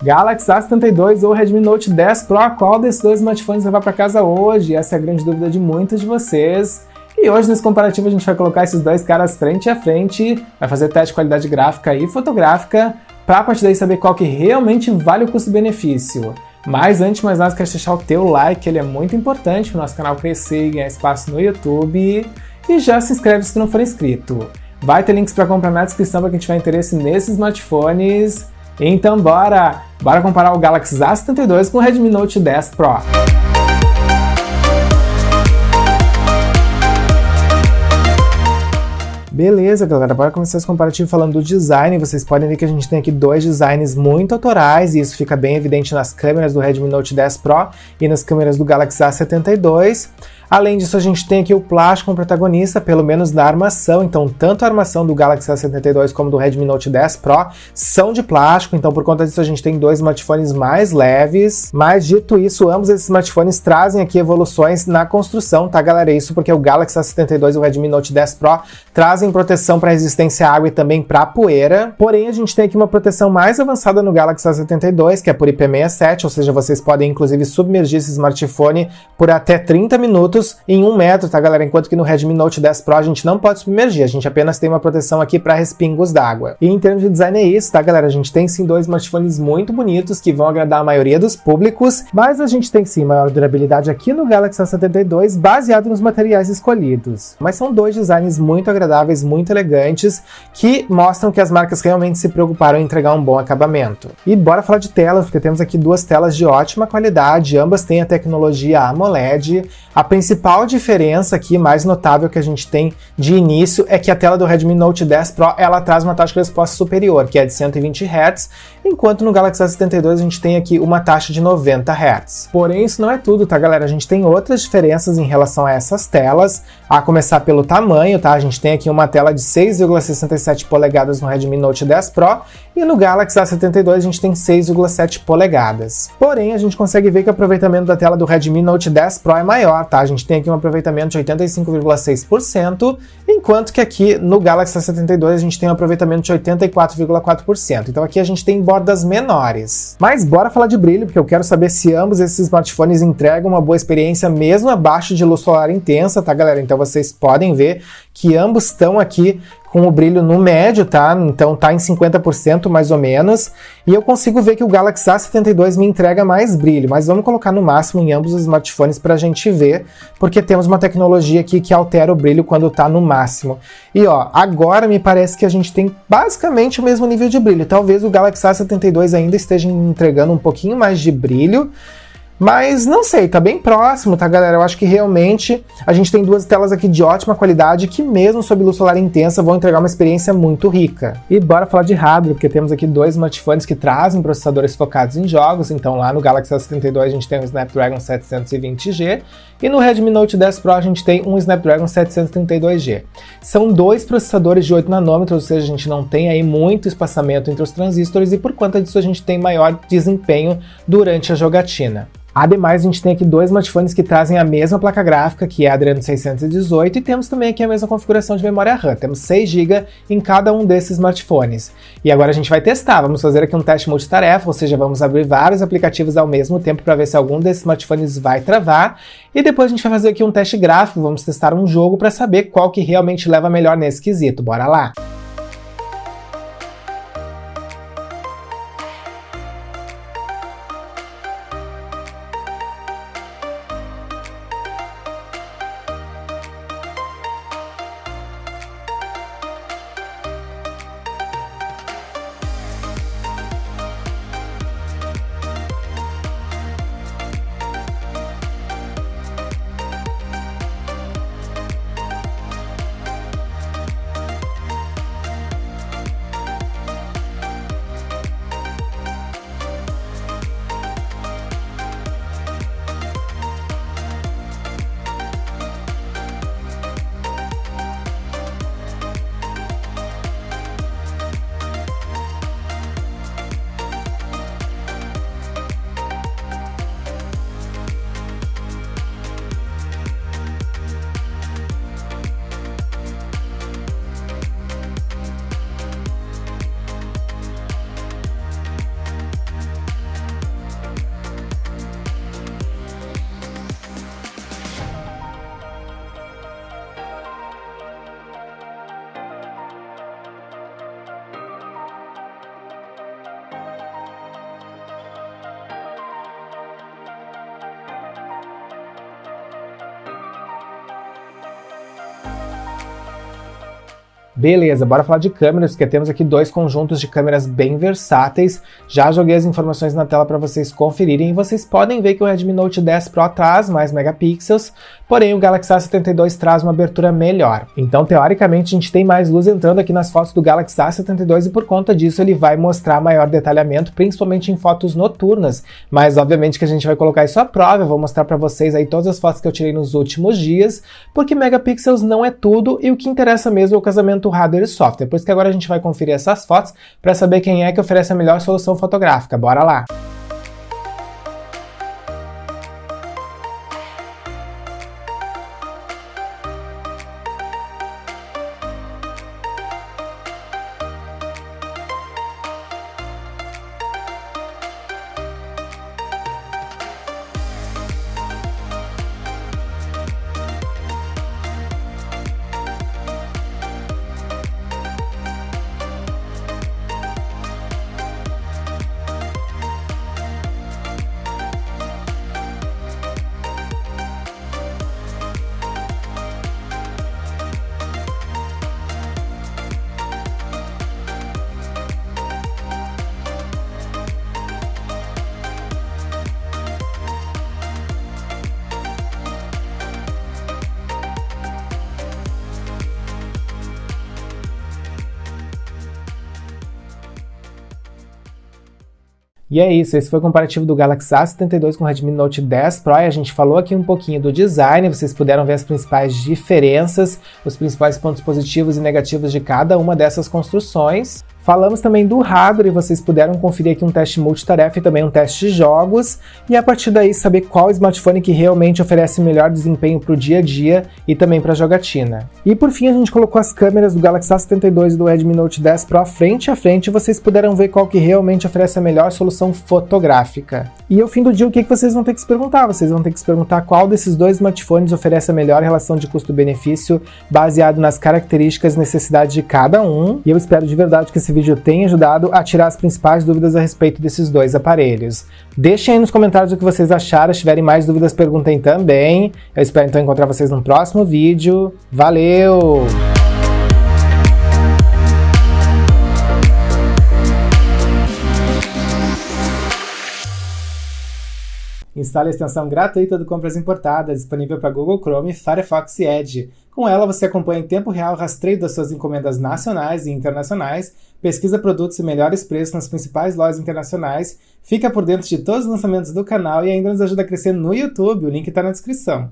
Galaxy A72 ou Redmi Note 10 Pro, qual desses dois smartphones levar para casa hoje? Essa é a grande dúvida de muitos de vocês. E hoje nesse comparativo a gente vai colocar esses dois caras frente a frente, vai fazer teste de qualidade gráfica e fotográfica, para a partir daí saber qual que realmente vale o custo-benefício. Mas antes de mais nada, quero deixar o teu like, ele é muito importante para o nosso canal crescer e ganhar espaço no YouTube. E já se inscreve se tu não for inscrito. Vai ter links para comprar na descrição para quem tiver interesse nesses smartphones. Então bora comparar o Galaxy A72 com o Redmi Note 10 Pro. Beleza, galera, bora começar esse comparativo falando do design. Vocês podem ver que a gente tem aqui dois designs muito autorais e isso fica bem evidente nas câmeras do Redmi Note 10 Pro e nas câmeras do Galaxy A72. Além disso, a gente tem aqui o plástico como protagonista, pelo menos na armação. Então, tanto a armação do Galaxy A72 como do Redmi Note 10 Pro são de plástico. Então, por conta disso, a gente tem dois smartphones mais leves. Mas, dito isso, ambos esses smartphones trazem aqui evoluções na construção, tá, galera? Isso porque o Galaxy A72 e o Redmi Note 10 Pro trazem proteção para resistência à água e também para poeira. Porém, a gente tem aqui uma proteção mais avançada no Galaxy A72, que é por IP67, ou seja, vocês podem, inclusive, submergir esse smartphone por até 30 minutos em 1 metro, tá, galera? Enquanto que no Redmi Note 10 Pro a gente não pode submergir, a gente apenas tem uma proteção aqui para respingos d'água. E em termos de design é isso, tá, galera? A gente tem sim dois smartphones muito bonitos que vão agradar a maioria dos públicos, mas a gente tem sim maior durabilidade aqui no Galaxy A72 baseado nos materiais escolhidos. Mas são dois designs muito agradáveis, muito elegantes, que mostram que as marcas realmente se preocuparam em entregar um bom acabamento. E bora falar de telas, porque temos aqui duas telas de ótima qualidade, ambas têm a tecnologia AMOLED. A principal diferença aqui, mais notável que a gente tem de início, é que a tela do Redmi Note 10 Pro ela traz uma taxa de resposta superior, que é de 120 Hz, enquanto no Galaxy A72 a gente tem aqui uma taxa de 90 Hz. Porém, isso não é tudo, tá, galera? A gente tem outras diferenças em relação a essas telas, a começar pelo tamanho, tá? A gente tem aqui uma tela de 6,67 polegadas no Redmi Note 10 Pro e no Galaxy A72 a gente tem 6,7 polegadas. Porém, a gente consegue ver que o aproveitamento da tela do Redmi Note 10 Pro é maior, tá? A gente tem aqui um aproveitamento de 85,6%, enquanto que aqui no Galaxy A72 a gente tem um aproveitamento de 84,4%. Então aqui a gente tem bordas menores. Mas bora falar de brilho, porque eu quero saber se ambos esses smartphones entregam uma boa experiência mesmo abaixo de luz solar intensa, tá, galera? Então vocês podem ver que ambos estão aqui com o brilho no médio, tá? Então tá em 50% mais ou menos. E eu consigo ver que o Galaxy A72 me entrega mais brilho, mas vamos colocar no máximo em ambos os smartphones pra gente ver, porque temos uma tecnologia aqui que altera o brilho quando tá no máximo. E ó, agora me parece que a gente tem basicamente o mesmo nível de brilho. Talvez o Galaxy A72 ainda esteja entregando um pouquinho mais de brilho, mas não sei, tá bem próximo, tá, galera? Eu acho que realmente a gente tem duas telas aqui de ótima qualidade que mesmo sob luz solar intensa vão entregar uma experiência muito rica. E bora falar de hardware, porque temos aqui dois smartphones que trazem processadores focados em jogos. Então lá no Galaxy A72 a gente tem o Snapdragon 720G e no Redmi Note 10 Pro a gente tem um Snapdragon 732G. São dois processadores de 8 nanômetros, ou seja, a gente não tem aí muito espaçamento entre os transistores e por conta disso a gente tem maior desempenho durante a jogatina. Ademais, a gente tem aqui dois smartphones que trazem a mesma placa gráfica, que é a Adreno 618, e temos também aqui a mesma configuração de memória RAM. Temos 6 GB em cada um desses smartphones. E agora a gente vai testar, vamos fazer aqui um teste multitarefa, ou seja, vamos abrir vários aplicativos ao mesmo tempo para ver se algum desses smartphones vai travar, e depois a gente vai fazer aqui um teste gráfico, vamos testar um jogo para saber qual que realmente leva melhor nesse quesito. Bora lá! Beleza, bora falar de câmeras, porque temos aqui dois conjuntos de câmeras bem versáteis. Já joguei as informações na tela para vocês conferirem e vocês podem ver que o Redmi Note 10 Pro traz mais megapixels, porém o Galaxy A72 traz uma abertura melhor. Então, teoricamente, a gente tem mais luz entrando aqui nas fotos do Galaxy A72 e por conta disso ele vai mostrar maior detalhamento, principalmente em fotos noturnas. Mas, obviamente, que a gente vai colocar isso à prova, eu vou mostrar para vocês aí todas as fotos que eu tirei nos últimos dias, porque megapixels não é tudo e o que interessa mesmo é o casamento hardware e software. Por isso que agora a gente vai conferir essas fotos para saber quem é que oferece a melhor solução fotográfica. Bora lá! E é isso, esse foi o comparativo do Galaxy A72 com o Redmi Note 10 Pro e a gente falou aqui um pouquinho do design, vocês puderam ver as principais diferenças, os principais pontos positivos e negativos de cada uma dessas construções. Falamos também do hardware e vocês puderam conferir aqui um teste multitarefa e também um teste de jogos e a partir daí saber qual smartphone que realmente oferece melhor desempenho para o dia a dia e também para a jogatina. E por fim a gente colocou as câmeras do Galaxy A72 e do Redmi Note 10 Pro frente a frente e vocês puderam ver qual que realmente oferece a melhor solução fotográfica. E ao fim do dia o que vocês vão ter que se perguntar? Vocês vão ter que se perguntar qual desses dois smartphones oferece a melhor relação de custo-benefício baseado nas características e necessidades de cada um e eu espero de verdade que esse vídeo tenha ajudado a tirar as principais dúvidas a respeito desses dois aparelhos. Deixem aí nos comentários o que vocês acharam, se tiverem mais dúvidas perguntem também. Eu espero então encontrar vocês no próximo vídeo. Valeu! Instale a extensão gratuita do Compras Importadas, disponível para Google Chrome, Firefox e Edge. Com ela, você acompanha em tempo real o rastreio das suas encomendas nacionais e internacionais, pesquisa produtos e melhores preços nas principais lojas internacionais, fica por dentro de todos os lançamentos do canal e ainda nos ajuda a crescer no YouTube, o link está na descrição.